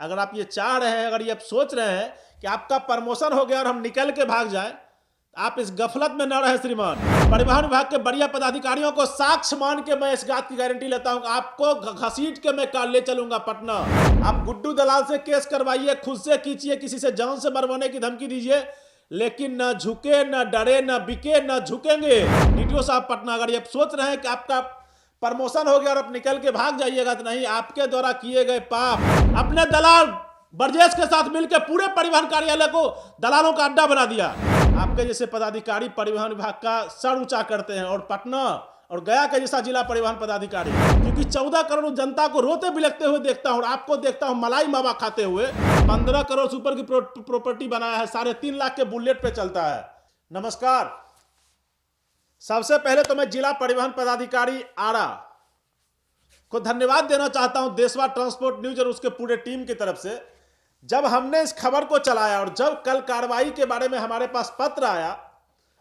अगर आप ये चाह रहे हैं, अगर ये आप सोच रहे हैं कि आपका प्रमोशन हो गया और हम निकल के भाग जाएं, आप इस गफलत में न रहे श्रीमान। परिवहन विभाग के बढ़िया पदाधिकारियों को साक्ष्य मान के मैं इस बात की गारंटी लेता हूं, आपको घसीट के मैं ले चलूंगा पटना। आप गुड्डू दलाल से केस करवाइए, खुद से खींचिए, किसी से जान से मरवाने की धमकी दीजिए, लेकिन न झुके, न डरे, न बिके, न झुकेंगे। डीटीओ साहब पटना, अगर ये सोच रहे हैं कि आपका प्रमोशन हो गया और आप निकल के भाग जाइएगा, तो नहीं, आपके द्वारा किए गए पाप। अपने दलाल ब्रजेश के साथ मिलकर पूरे परिवहन कार्यालय को दलालों का अड्डा बना दिया। आपके जैसे पदाधिकारी परिवहन विभाग का सर ऊंचा करते हैं, और पटना और गया के जैसा जिला परिवहन पदाधिकारी, क्योंकि 14 करोड़ जनता को रोते बिलखते हुए देखता हूं, और आपको देखता हूं मलाई मावा खाते हुए। 15 करोड़ से ऊपर की प्रॉपर्टी बनाया है, 3.5 लाख के बुलेट पे चलता है। नमस्कार। सबसे पहले तो मैं जिला परिवहन पदाधिकारी आरा को धन्यवाद देना चाहता हूं, देशवा ट्रांसपोर्ट न्यूज और उसके पूरे टीम की तरफ से। जब हमने इस खबर को चलाया और जब कल कार्रवाई के बारे में हमारे पास पत्र आया,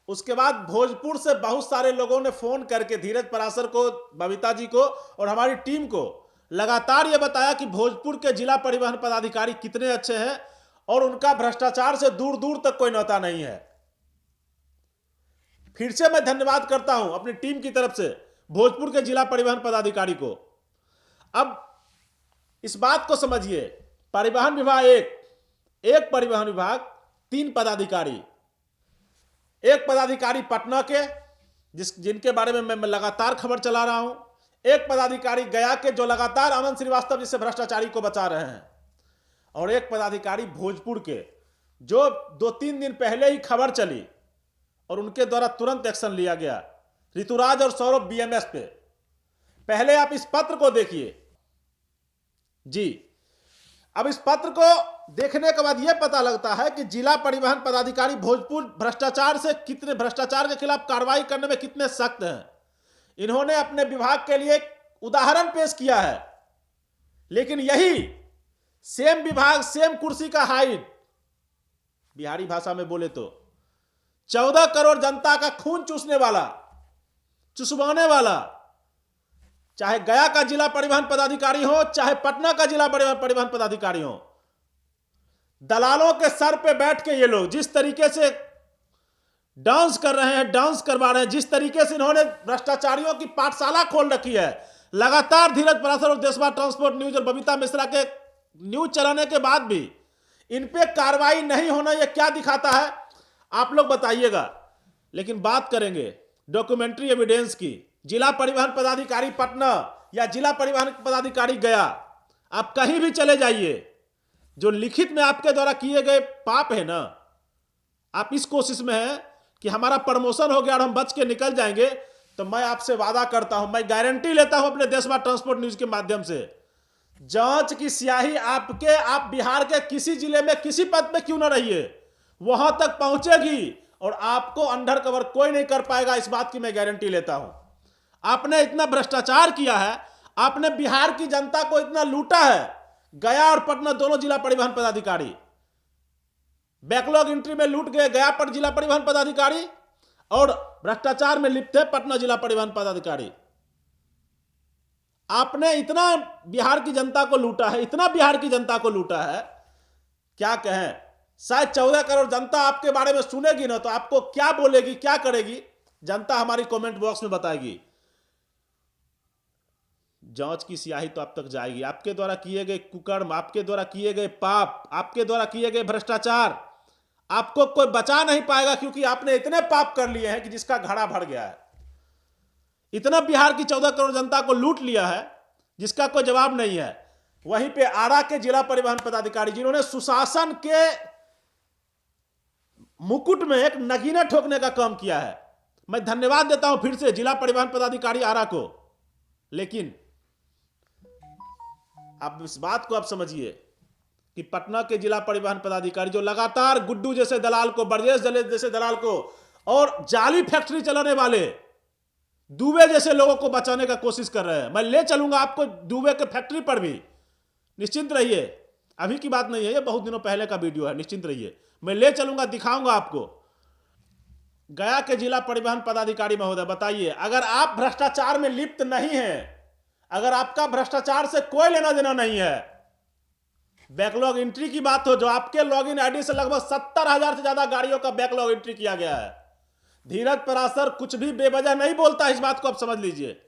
उसके बाद भोजपुर से बहुत सारे लोगों ने फोन करके धीरज पराशर को, बबीता जी को और हमारी टीम को लगातार यह बताया कि भोजपुर के जिला परिवहन पदाधिकारी कितने अच्छे हैं और उनका भ्रष्टाचार से दूर दूर तक कोई नाता नहीं है। फिर से मैं धन्यवाद करता हूं अपनी टीम की तरफ से भोजपुर के जिला परिवहन पदाधिकारी को। अब इस बात को समझिए, परिवहन विभाग एक परिवहन विभाग 3 पदाधिकारी, एक पदाधिकारी पटना के जिनके बारे में मैं लगातार खबर चला रहा हूं, एक पदाधिकारी गया के जो लगातार आनंद श्रीवास्तव जिससे भ्रष्टाचारी को बचा रहे हैं, और एक पदाधिकारी भोजपुर के जो 2-3 दिन पहले ही खबर चली और उनके द्वारा तुरंत एक्शन लिया गया, ऋतुराज और सौरभ बीएमएस पे। पहले आप इस पत्र को देखिए जी। अब इस पत्र को देखने के बाद यह पता लगता है कि जिला परिवहन पदाधिकारी भोजपुर भ्रष्टाचार के खिलाफ कार्रवाई करने में कितने सख्त हैं। इन्होंने अपने विभाग के लिए एक उदाहरण पेश किया है, लेकिन यही सेम विभाग, सेम कुर्सी का हाइट, बिहारी भाषा में बोले तो 14 करोड़ जनता का खून चुसवाने वाला, चाहे गया का जिला परिवहन पदाधिकारी हो, चाहे पटना का जिला परिवहन पदाधिकारी हो, दलालों के सर पे बैठ के ये लोग जिस तरीके से डांस कर रहे हैं, डांस करवा रहे हैं, जिस तरीके से इन्होंने भ्रष्टाचारियों की पाठशाला खोल रखी है, लगातार धीरज पराशर और देशवा ट्रांसपोर्ट न्यूज और बबीता मिश्रा के न्यूज चलाने के बाद भी इन पे कार्रवाई नहीं होना, यह क्या दिखाता है आप लोग बताइएगा। लेकिन बात करेंगे डॉक्यूमेंट्री एविडेंस की। जिला परिवहन पदाधिकारी पटना या जिला परिवहन पदाधिकारी गया, आप कहीं भी चले जाइए, जो लिखित में आपके द्वारा किए गए पाप है ना, आप इस कोशिश में हैं कि हमारा प्रमोशन हो गया और हम बच के निकल जाएंगे, तो मैं आपसे वादा करता हूं, मैं गारंटी लेता हूं अपने देशवा ट्रांसपोर्ट न्यूज के माध्यम से, जांच की स्याही आप बिहार के किसी जिले में किसी पद पे क्यों ना रहिए, वहां तक पहुंचेगी और आपको अंडर कवर कोई नहीं कर पाएगा। इस बात की मैं गारंटी लेता हूं। आपने इतना भ्रष्टाचार किया है, आपने बिहार की जनता को इतना लूटा है। गया और पटना दोनों जिला परिवहन पदाधिकारी बैकलॉग एंट्री में लूट गए, गया पर जिला परिवहन पदाधिकारी, और भ्रष्टाचार में लिप्त है पटना जिला परिवहन पदाधिकारी। आपने इतना बिहार की जनता को लूटा है, इतना बिहार की जनता को लूटा है, क्या कहें। शायद 14 करोड़ जनता आपके बारे में सुनेगी ना, तो आपको क्या बोलेगी, क्या करेगी, जनता हमारी कमेंट बॉक्स में बताएगी। जांच की स्याही तो आप तक जाएगी। आपके द्वारा किए गए कुकर्म, आपके द्वारा किए गए पाप, आपके द्वारा किए गए भ्रष्टाचार, आपको कोई बचा नहीं पाएगा, क्योंकि आपने इतने पाप कर लिए हैं कि जिसका घड़ा भर गया है। इतना बिहार की 14 करोड़ जनता को लूट लिया है जिसका कोई जवाब नहीं है। वहीं पे आरा के जिला परिवहन पदाधिकारी जिन्होंने सुशासन के मुकुट में एक नगीना ठोकने का काम किया है, मैं धन्यवाद देता हूं फिर से जिला परिवहन पदाधिकारी आरा को। लेकिन आप इस बात को आप समझिए कि पटना के जिला परिवहन पदाधिकारी जो लगातार गुड्डू जैसे दलाल को, ब्रजेश जैसे दलाल को और जाली फैक्ट्री चलाने वाले दुबे जैसे लोगों को बचाने का कोशिश कर रहे हैं, मैं ले चलूंगा आपको दुबे के फैक्ट्री पर भी, निश्चिंत रहिए। अभी की बात नहीं है, ये बहुत दिनों पहले का वीडियो है, निश्चिंत रहिए, मैं ले चलूंगा, दिखाऊंगा आपको। गया के जिला परिवहन पदाधिकारी महोदय, बताइए, अगर आप भ्रष्टाचार में लिप्त नहीं हैं, अगर आपका भ्रष्टाचार से कोई लेना देना नहीं है, बैकलॉग एंट्री की बात हो, जो आपके लॉगिन आईडी से लगभग 70,000 से ज्यादा गाड़ियों का बैकलॉग एंट्री किया गया है। धीरज पराशर कुछ भी बेवजह नहीं बोलता, इस बात को आप समझ लीजिए।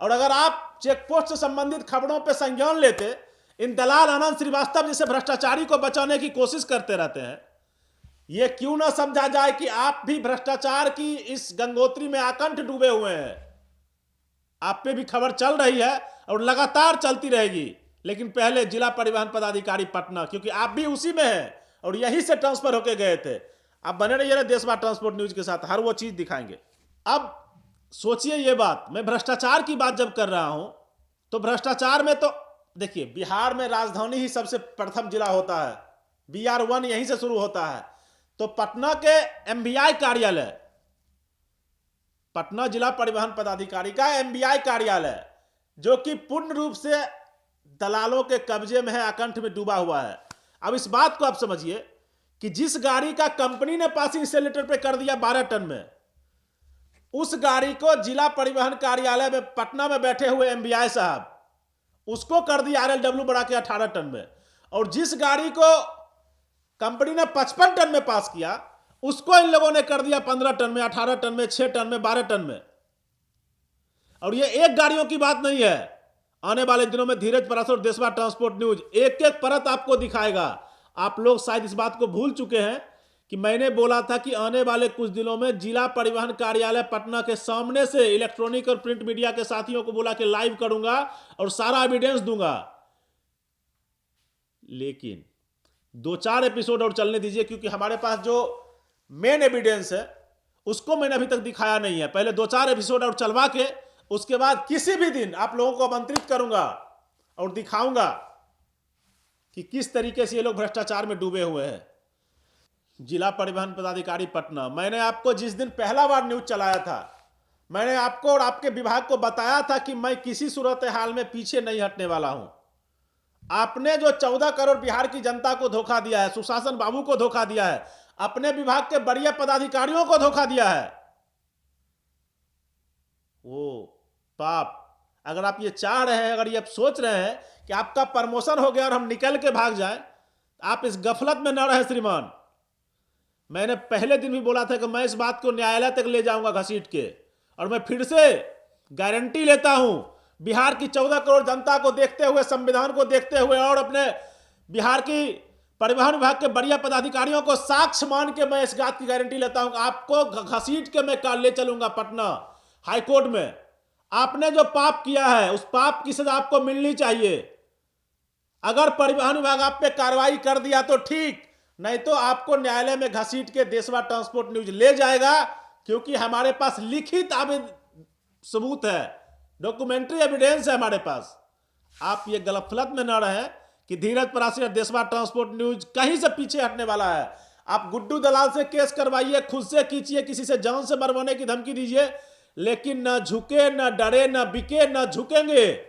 और अगर आप चेकपोस्ट से संबंधित खबरों पर संज्ञान लेते, इन दलाल आनंद श्रीवास्तव जैसे भ्रष्टाचारी को बचाने की कोशिश करते रहते हैं। यह क्यों ना समझा जाए कि आप भी भ्रष्टाचार की इस गंगोत्री में आकंठ डूबे हुए हैं। आप पे भी खबर चल रही है और लगातार चलती रहेगी। लेकिन पहले जिला परिवहन पदाधिकारी पटना, क्योंकि आप भी उसी में हैं और यहीं से ट्रांसफर होके गए थे। आप बने रहिए ना देश बार ट्रांसपोर्ट न्यूज के साथ, हर वो चीज दिखाएंगे। अब सोचिए ये बात, मैं भ्रष्टाचार की बात जब कर रहा हूं तो भ्रष्टाचार में तो देखिए, बिहार में राजधानी ही सबसे प्रथम जिला होता है, BR1 यहीं से शुरू होता है। तो पटना के MBI कार्यालय, पटना जिला परिवहन पदाधिकारी का MBI कार्यालय, जो कि पूर्ण रूप से दलालों के कब्जे में है, आकंठ में डूबा हुआ है। अब इस बात को आप समझिए कि जिस गाड़ी का कंपनी ने पासिंग सेलेटर पे कर दिया 12 टन में, उस गाड़ी को जिला परिवहन कार्यालय में पटना में बैठे हुए MBI साहब उसको कर दिया RLW बढ़ा के 18 टन में। और जिस गाड़ी को कंपनी ने 55 टन में पास किया, उसको इन लोगों ने कर दिया 15 टन में, 18 टन में, 6 टन में, 12 टन में। और ये एक गाड़ियों की बात नहीं है। आने वाले दिनों में धीरज पराशर और देशवा ट्रांसपोर्ट न्यूज एक एक परत आपको दिखाएगा। आप लोग शायद इस बात को भूल चुके हैं कि मैंने बोला था कि आने वाले कुछ दिनों में जिला परिवहन कार्यालय पटना के सामने से इलेक्ट्रॉनिक और प्रिंट मीडिया के साथियों को बोला कि लाइव करूंगा और सारा एविडेंस दूंगा। लेकिन 2-4 एपिसोड और चलने दीजिए, क्योंकि हमारे पास जो मेन एविडेंस है उसको मैंने अभी तक दिखाया नहीं है। पहले 2-4 एपिसोड और चलवा के उसके बाद किसी भी दिन आप लोगों को आमंत्रित करूंगा और दिखाऊंगा कि किस तरीके से ये लोग भ्रष्टाचार में डूबे हुए हैं। जिला परिवहन पदाधिकारी पटना, मैंने आपको जिस दिन पहला बार न्यूज चलाया था, मैंने आपको और आपके विभाग को बताया था कि मैं किसी सूरत हाल में पीछे नहीं हटने वाला हूं। आपने जो 14 करोड़ बिहार की जनता को धोखा दिया है, सुशासन बाबू को धोखा दिया है, अपने विभाग के बढ़िया पदाधिकारियों को धोखा दिया है, वो पाप अगर आप ये चाह रहे हैं, अगर ये आप सोच रहे हैं कि आपका प्रमोशन हो गया और हम निकल के भाग जाएं, आप इस गफलत में न रहे श्रीमान। मैंने पहले दिन भी बोला था कि मैं इस बात को न्यायालय तक ले जाऊंगा घसीट के, और मैं फिर से गारंटी लेता हूं, बिहार की 14 करोड़ जनता को देखते हुए, संविधान को देखते हुए और अपने बिहार की परिवहन विभाग के बढ़िया पदाधिकारियों को साक्ष्य मान के मैं इस बात की गारंटी लेता हूं कि आपको घसीट के मैं ले चलूंगा पटना हाईकोर्ट में। आपने जो पाप किया है उस पाप की सजा आपको मिलनी चाहिए। अगर परिवहन विभाग आप पे कार्रवाई कर दिया तो ठीक, नहीं तो आपको न्यायालय में घसीट के देशवा ट्रांसपोर्ट न्यूज ले जाएगा, क्योंकि हमारे पास लिखित सबूत है, डॉक्यूमेंट्री एविडेंस है हमारे पास। आप ये गलत में न रहे कि धीरज पराशर देशवा ट्रांसपोर्ट न्यूज कहीं से पीछे हटने वाला है। आप गुड्डू दलाल से केस करवाइए, खुद से कीजिए, किसी से जान से मरवाने की धमकी दीजिए, लेकिन न झुके, न डरे, न बिके, न झुकेंगे।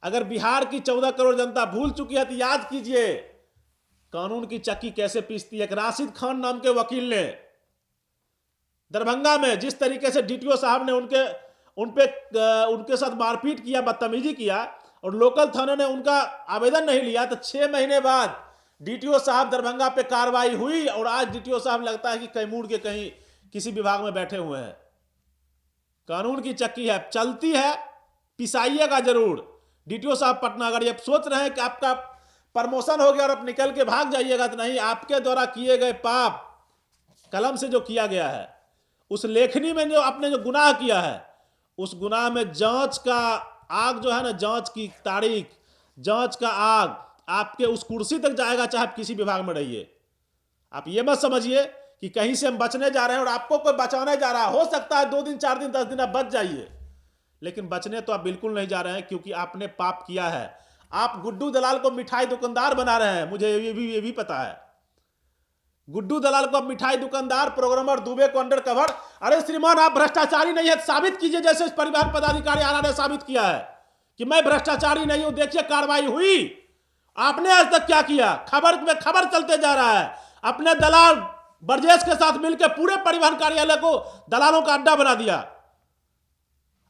अगर बिहार की 14 करोड़ जनता भूल चुकी है तो याद कीजिए कानून की चक्की कैसे पीसती है। राशिद खान नाम के वकील ने दरभंगा में जिस तरीके से DTO साहब ने उनके साथ मारपीट किया, बदतमीजी किया, और लोकल थाने ने उनका आवेदन नहीं लिया, तो 6 महीने बाद DTO साहब दरभंगा पे कार्रवाई हुई, और आज DTO साहब लगता है कि कैमूर के कहीं किसी विभाग में बैठे हुए हैं। कानून की चक्की है, चलती है, पिसाइएगा जरूर। DTO साहब पटना, अगर ये सोच रहे हैं कि आपका प्रमोशन हो गया और आप निकल के भाग जाइएगा, तो नहीं, आपके द्वारा किए गए पाप, कलम से जो किया गया है, उस लेखनी में जो आपने जो गुनाह किया है, उस गुनाह में जांच का आग जो है ना, जांच की तारीख, जांच का आग आपके उस कुर्सी तक जाएगा, चाहे आप किसी विभाग में रहिए। आप ये मत समझिए कि कहीं से हम बचने जा रहे हैं और आपको कोई बचाने जा रहा है। हो सकता है 2 दिन, 4 दिन, 10 दिन आप बच जाइए, लेकिन बचने तो आप बिल्कुल नहीं जा रहे हैं, क्योंकि आपने पाप किया है। आप गुड्डू दलाल को मिठाई दुकानदार बना रहे हैं, मुझे ये भी पता है। गुड्डू दलाल को मिठाई दुकानदार, प्रोग्रामर, दुबे को अंडर कवर। अरे श्रीमान, आप भ्रष्टाचारी नहीं है, साबित कीजिए, जैसे परिवहन पदाधिकारी आना ने साबित किया है कि मैं भ्रष्टाचारी नहीं हूं। देखिए कार्रवाई हुई। आपने आज तक क्या किया? खबर में खबर चलते जा रहा है। अपने दलाल ब्रजेश के साथ मिलकर पूरे परिवहन कार्यालय को दलालों का अड्डा बना दिया।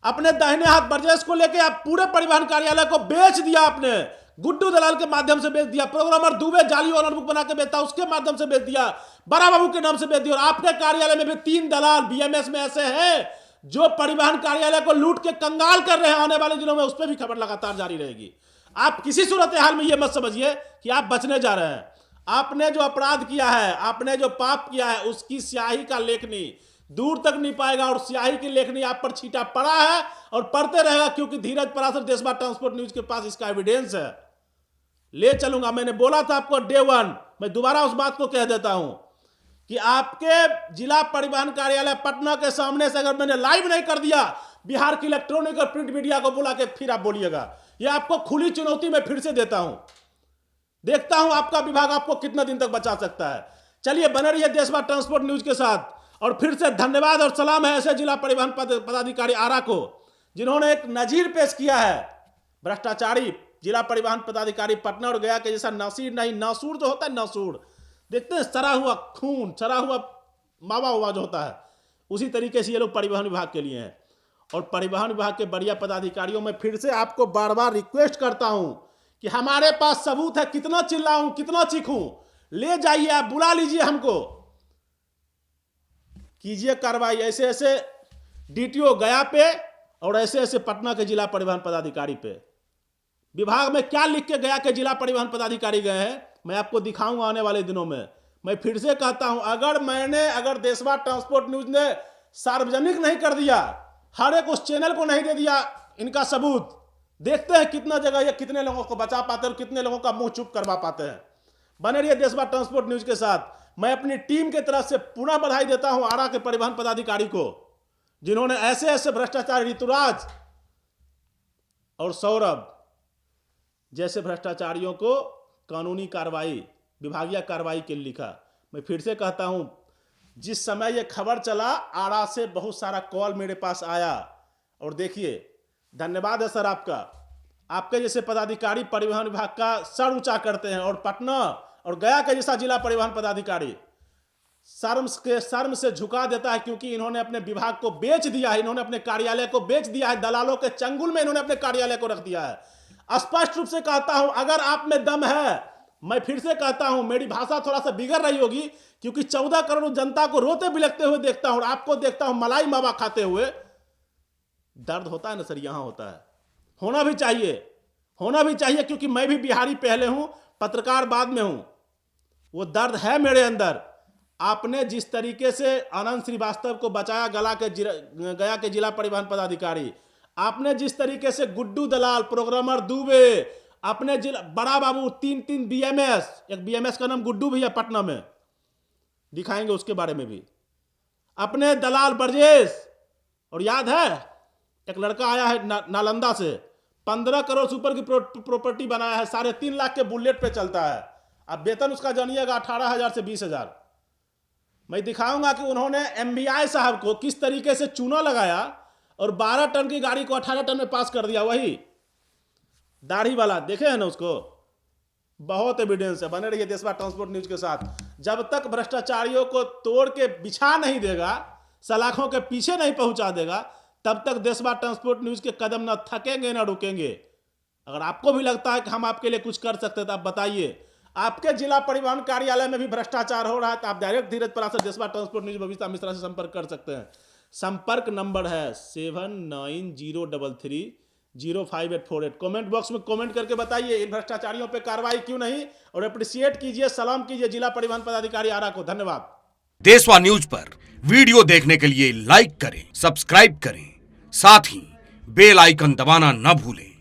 अपने दाहिने हाथ ब्रजेश को लेकर आप पूरे परिवहन कार्यालय को बेच दिया आपने। गुड्डू दलाल के माध्यम से बेच दिया, प्रोग्रामर दुबे जाली ऑनर बुक बना के बेचता उसके माध्यम से बेच दिया, बड़ा बाबू के नाम से बेच दिया। और आपके कार्यालय में भी 3 दलाल बीएमएस में ऐसे हैं जो परिवहन कार्यालय को लूट के कंगाल कर रहे हैं। आने वाले दिनों में उस पर भी खबर लगातार जारी रहेगी। आप किसी सूरत हाल में यह मत समझिए कि आप बचने जा रहे हैं। आपने जो अपराध किया है, आपने जो पाप किया है, उसकी स्याही का लेखनी दूर तक नहीं पाएगा और स्याही की लेखनी आप पर छीटा पड़ा है और पड़ते रहेगा, क्योंकि धीरज पराशर देशवा ट्रांसपोर्ट न्यूज के पास इसका एविडेंस है। ले चलूंगा, मैंने बोला था आपको डे 1, मैं दोबारा उस बात को कह देता हूं कि आपके जिला परिवहन कार्यालय पटना के सामने से अगर मैंने लाइव नहीं कर दिया बिहार की इलेक्ट्रॉनिक और प्रिंट मीडिया को बुला के, फिर आप बोलिएगा। यह आपको खुली चुनौती मैं फिर से देता हूं, देखता हूं आपका विभाग आपको कितना दिन तक बचा सकता है। चलिए बने रहिए देशवा ट्रांसपोर्ट न्यूज के साथ। और फिर से धन्यवाद और सलाम है ऐसे जिला परिवहन पदाधिकारी आरा को जिन्होंने एक नजीर पेश किया है। भ्रष्टाचारी जिला परिवहन पदाधिकारी पटना और गया के जैसा नासिर नहीं, नासूर जो होता है, नासूर देखते हैं, सरा हुआ खून, सरा हुआ मावा हुआ जो होता है, उसी तरीके से ये लोग परिवहन विभाग के लिए हैं। और परिवहन विभाग के बढ़िया पदाधिकारियों में फिर से आपको बार बार रिक्वेस्ट करता हूं कि हमारे पास सबूत है, कितना चिल्लाऊं, कितना चीखूं, ले जाइए, आप बुला लीजिए हमको, कीजिए कार्रवाई। ऐसे ऐसे डीटीओ गया पे और ऐसे ऐसे पटना के जिला परिवहन पदाधिकारी पे। विभाग में क्या लिख के गया के जिला परिवहन पदाधिकारी गए हैं, मैं आपको दिखाऊंगा आने वाले दिनों में। मैं फिर से कहता हूं, अगर देशवा ट्रांसपोर्ट न्यूज ने सार्वजनिक नहीं कर दिया, हर एक उस चैनल को नहीं दे दिया इनका सबूत, देखते हैं कितना जगह ये कितने लोगों को बचा पाते हैं और कितने लोगों का मुंह चुप करवा पाते हैं। बने रहिए देशवा ट्रांसपोर्ट न्यूज के साथ। मैं अपनी टीम के तरफ से पुनः बधाई देता हूं आरा के परिवहन पदाधिकारी को, जिन्होंने ऐसे ऐसे भ्रष्टाचार, ऋतुराज और सौरभ जैसे भ्रष्टाचारियों को कानूनी कार्रवाई, विभागीय कार्रवाई के लिए लिखा। मैं फिर से कहता हूं, जिस समय यह खबर चला आरा से बहुत सारा कॉल मेरे पास आया, और देखिए धन्यवाद है सर आपका, आपके जैसे पदाधिकारी परिवहन विभाग का सर ऊंचा करते हैं। और पटना और गया के जैसा जिला परिवहन पदाधिकारी शर्म से झुका देता है, क्योंकि इन्होंने अपने विभाग को बेच दिया है, इन्होंने अपने कार्यालय को बेच दिया है, दलालों के चंगुल में इन्होंने अपने कार्यालय को रख दिया है। स्पष्ट रूप से कहता हूं, अगर आप में दम है, मैं फिर से कहता हूं, मेरी भाषा थोड़ा सा बिगड़ रही होगी क्योंकि 14 करोड़ जनता को रोते बिलखते हुए देखता हूं और आपको देखता हूं मलाई मावा खाते हुए। दर्द होता है ना सर, यहां होता है, होना भी चाहिए, क्योंकि मैं भी बिहारी पहले हूं, पत्रकार बाद में हूं, वो दर्द है मेरे अंदर। आपने जिस तरीके से आनंद श्रीवास्तव को बचाया गया के जिला परिवहन पदाधिकारी, आपने जिस तरीके से गुड्डू दलाल, प्रोग्रामर दुबे, अपने जिला बड़ा बाबू, 3 बीएमएस, एक बीएमएस का नाम गुड्डू भी है पटना में, दिखाएंगे उसके बारे में भी, अपने दलाल ब्रजेश, और याद है एक लड़का आया है नालंदा से, 15 करोड़ से ऊपर की प्रॉपर्टी बनाया है, 3.5 लाख के बुलेट पे चलता है। अब वेतन उसका जानिएगा 18,000 से 20,000। मैं दिखाऊंगा कि उन्होंने एमबीआई साहब को किस तरीके से चूना लगाया और 12 टन की गाड़ी को 18 टन में पास कर दिया। वही दाढ़ी वाला, देखे हैं ना उसको, बहुत एविडेंस है। बने रहिए देशवा ट्रांसपोर्ट न्यूज के साथ। जब तक भ्रष्टाचारियों को तोड़ के बिछा नहीं देगा, सलाखों के पीछे नहीं पहुंचा देगा, तब तक देशवा ट्रांसपोर्ट न्यूज के कदम न थकेंगे न रुकेंगे। अगर आपको भी लगता है कि हम आपके लिए कुछ कर सकते हैं तो आप बताइए। आपके जिला परिवहन कार्यालय में भी भ्रष्टाचार हो रहा है तो आप डायरेक्ट धीरज पराशर देशवा ट्रांसपोर्ट न्यूज बबीता मिश्रा से संपर्क कर सकते हैं। संपर्क नंबर है 7903305848। कमेंट बॉक्स में कमेंट करके बताइए इन भ्रष्टाचारियों पे कार्रवाई क्यों नहीं, और अप्रिशिएट कीजिए, सलाम कीजिए जिला परिवहन पदाधिकारी आरा को। धन्यवाद। देशवा न्यूज पर वीडियो देखने के लिए लाइक करें, सब्सक्राइब करें, साथ ही बेल आइकन दबाना न भूलें।